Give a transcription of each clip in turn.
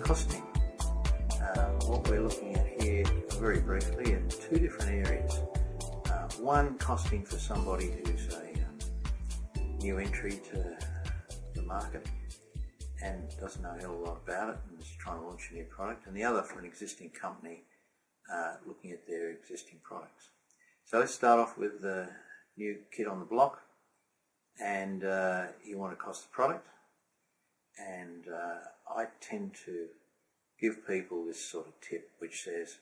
costing. What we're looking at here very briefly are two different areas. One, costing for somebody who's a new entry to the market and doesn't know a hell of a lot about it and is trying to launch a new product, and the other for an existing company looking at their existing products. So let's start off with the new kid on the block, and you want to cost the product, and I tend to give people this sort of tip which says,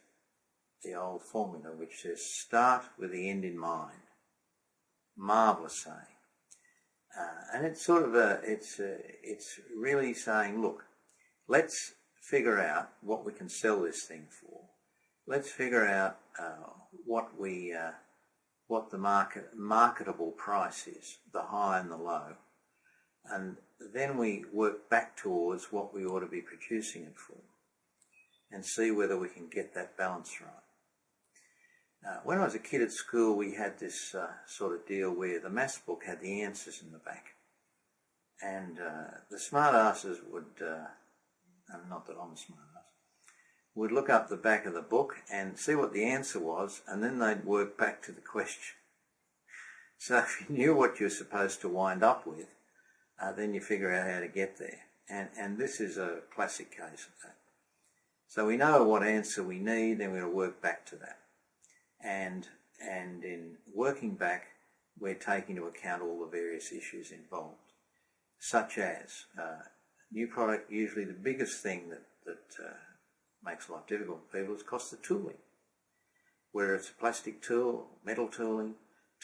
the old formula which says, start with the end in mind. Marvellous saying. And it's sort of it's really saying, look, let's figure out what we can sell this thing for. Let's figure out what the marketable price is, the high and the low, and then we work back towards what we ought to be producing it for, and see whether we can get that balance right. When I was a kid at school, we had this sort of deal where the maths book had the answers in the back, and the smart asses would, not that I'm a smart ass, would look up the back of the book and see what the answer was, and then they'd work back to the question. So if you knew what you're supposed to wind up with, then you figure out how to get there. And this is a classic case of that. So we know what answer we need, then we'll work back to that. And in working back, we're taking into account all the various issues involved, such as new product. Usually the biggest thing that makes life difficult for people is cost of tooling. Whether it's a plastic tool, metal tooling,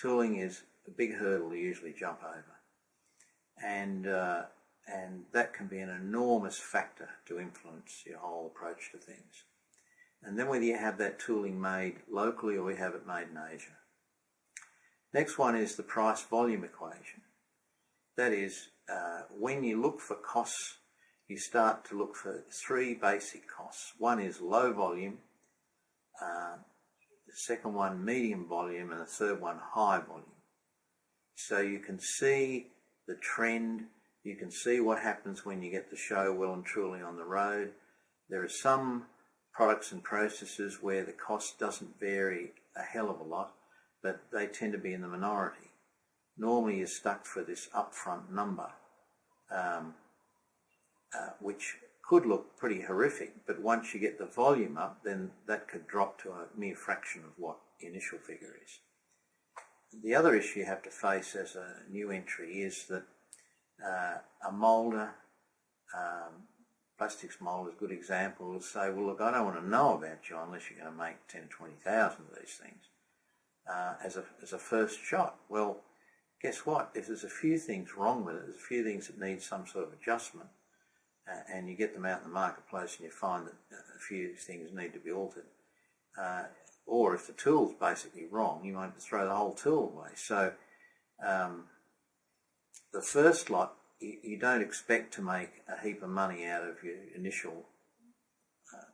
tooling is a big hurdle to usually jump over, and that can be an enormous factor to influence your whole approach to things. And then whether you have that tooling made locally or you have it made in Asia. Next one is the price-volume equation. That is, when you look for costs, you start to look for three basic costs. One is low volume, the second one medium volume, and the third one high volume. So you can see the trend, you can see what happens when you get the show well and truly on the road. There are some products and processes where the cost doesn't vary a hell of a lot, but they tend to be in the minority. Normally you're stuck for this upfront number, which could look pretty horrific, but once you get the volume up, then that could drop to a mere fraction of what the initial figure is. The other issue you have to face as a new entry is that a moulder, plastics mould is a good example, will say, well, look, I don't want to know about you unless you're going to make 10 or 20,000 of these things as a first shot. Well, guess what? If there's a few things wrong with it, there's a few things that need some sort of adjustment, and you get them out in the marketplace and you find that a few things need to be altered, or if the tool's basically wrong, you might throw the whole tool away. So the first lot, you don't expect to make a heap of money out of your initial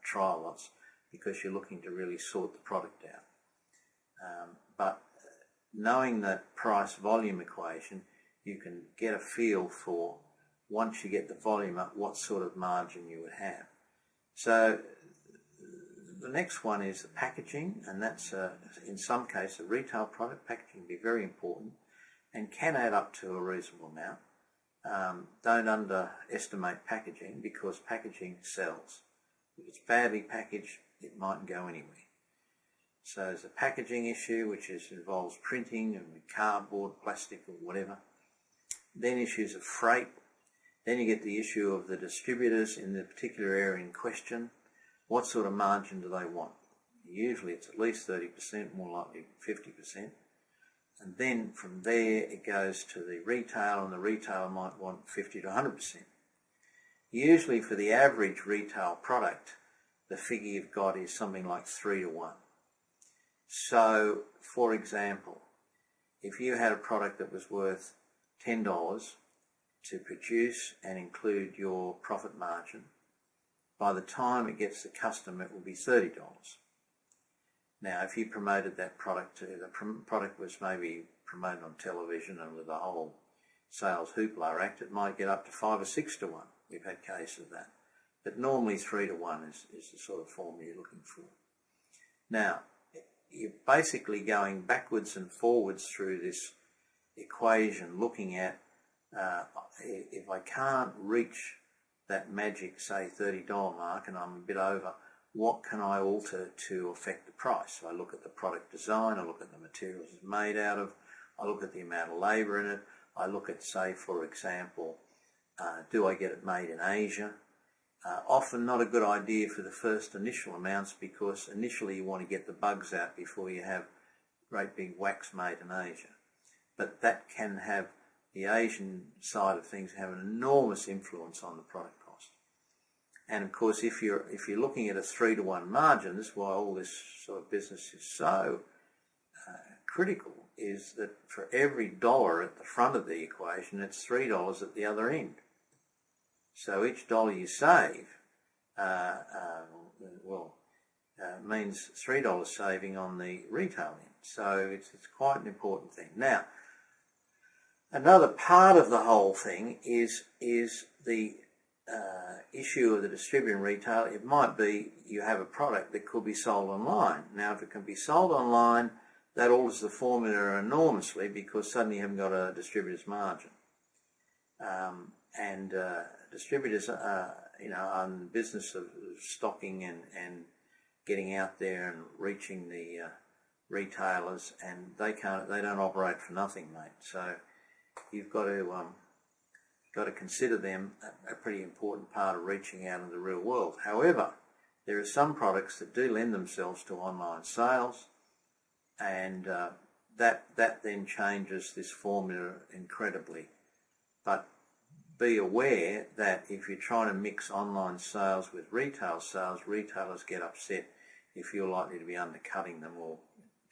trial lots, because you're looking to really sort the product out. But knowing that price-volume equation, you can get a feel for, once you get the volume up, what sort of margin you would have. So the next one is the packaging, and that's in some cases a retail product. Packaging can be very important and can add up to a reasonable amount. Don't underestimate packaging, because packaging sells. If it's badly packaged, it mightn't go anywhere. So there's a packaging issue, which involves printing and cardboard, plastic or whatever. Then issues of freight. Then you get the issue of the distributors in the particular area in question. What sort of margin do they want? Usually it's at least 30%, more likely 50%. And then from there it goes to the retailer, and the retailer might want 50 to 100%. Usually for the average retail product, the figure you've got is something like 3 to 1. So, for example, if you had a product that was worth $10 to produce and include your profit margin, by the time it gets to the customer, it will be $30. Now, if you promoted that product, the product was maybe promoted on television and with a whole sales hoopla act, it might get up to 5 or 6 to 1. We've had cases of that. but normally 3 to 1 is the sort of formula you're looking for. Now, you're basically going backwards and forwards through this equation, looking at if I can't reach that magic, say, $30 mark, and I'm a bit over, what can I alter to affect the price? So I look at the product design, I look at the materials it's made out of, I look at the amount of labour in it, I look at, say, for example, do I get it made in Asia? Often not a good idea for the first initial amounts, because initially you want to get the bugs out before you have great big wax made in Asia. But that can have, the Asian side of things have an enormous influence on the product cost. And of course, if you're looking at a 3 to 1 margin, this is why all this sort of business is so critical, is that for every dollar at the front of the equation, it's $3 at the other end. So each dollar you save means $3 saving on the retail end. So it's quite an important thing. Now, another part of the whole thing is the issue of the distributor and retail. It might be you have a product that could be sold online. Now, if it can be sold online, that alters the formula enormously, because suddenly you haven't got a distributor's margin. Distributors are in the business of stocking and getting out there and reaching the retailers, and they don't operate for nothing, mate. So you've got to consider them a pretty important part of reaching out in the real world. However, there are some products that do lend themselves to online sales, and that then changes this formula incredibly. But be aware that if you're trying to mix online sales with retail sales, retailers get upset if you're likely to be undercutting them or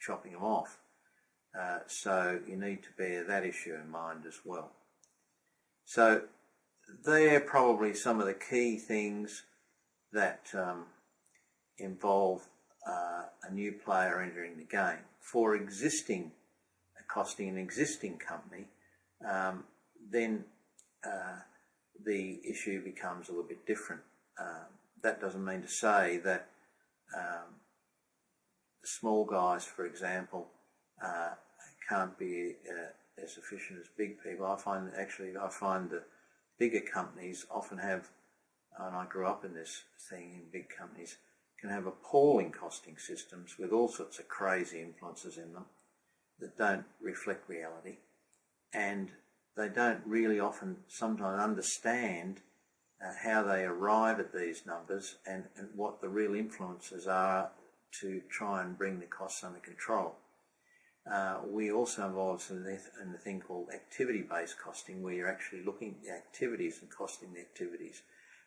chopping them off. So you need to bear that issue in mind as well. So they're probably some of the key things that involve a new player entering the game. For costing an existing company, then the issue becomes a little bit different. That doesn't mean to say that the small guys, for example, can't be as efficient as big people. I find the bigger companies often have, and I grew up in this thing in big companies, can have appalling costing systems with all sorts of crazy influences in them that don't reflect reality, and they don't really often sometimes understand how they arrive at these numbers and what the real influences are to try and bring the costs under control. We also involved in the thing called activity-based costing, where you're actually looking at the activities and costing the activities.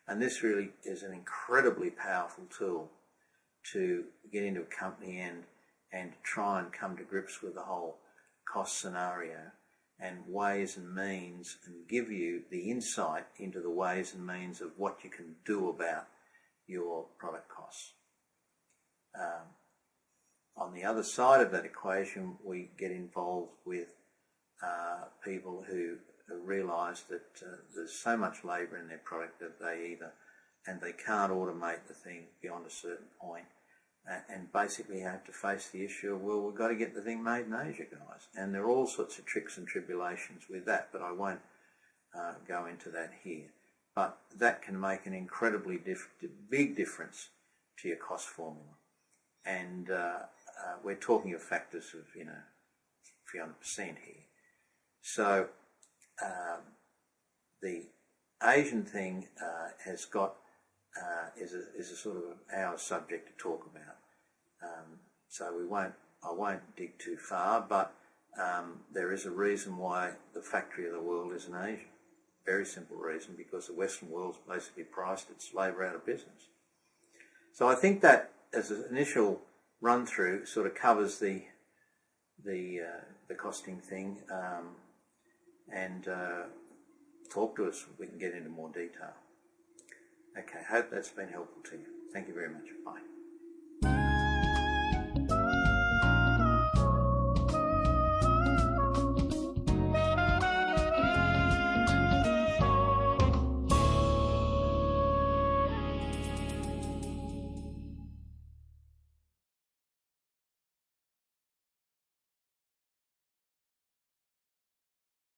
And this really is an incredibly powerful tool to get into a company and try and come to grips with the whole cost scenario and ways and means, and give you the insight into the ways and means of what you can do about your product costs. On the other side of that equation, we get involved with people who realise that there's so much labour in their product that they can't automate the thing beyond a certain point, and basically have to face the issue of, well, we've got to get the thing made in Asia, guys. And there are all sorts of tricks and tribulations with that, but I won't go into that here. But that can make an incredibly big difference to your cost formula. And we're talking of factors of, 300% here. So the Asian thing has got is a sort of our subject to talk about. So I won't dig too far, but there is a reason why the factory of the world is in Asia. Very simple reason, because the Western world's basically priced its labour out of business. So I think that, as an initial run through, sort of covers the costing thing, and talk to us. We can get into more detail. Okay, hope that's been helpful to you. Thank you very much. Bye.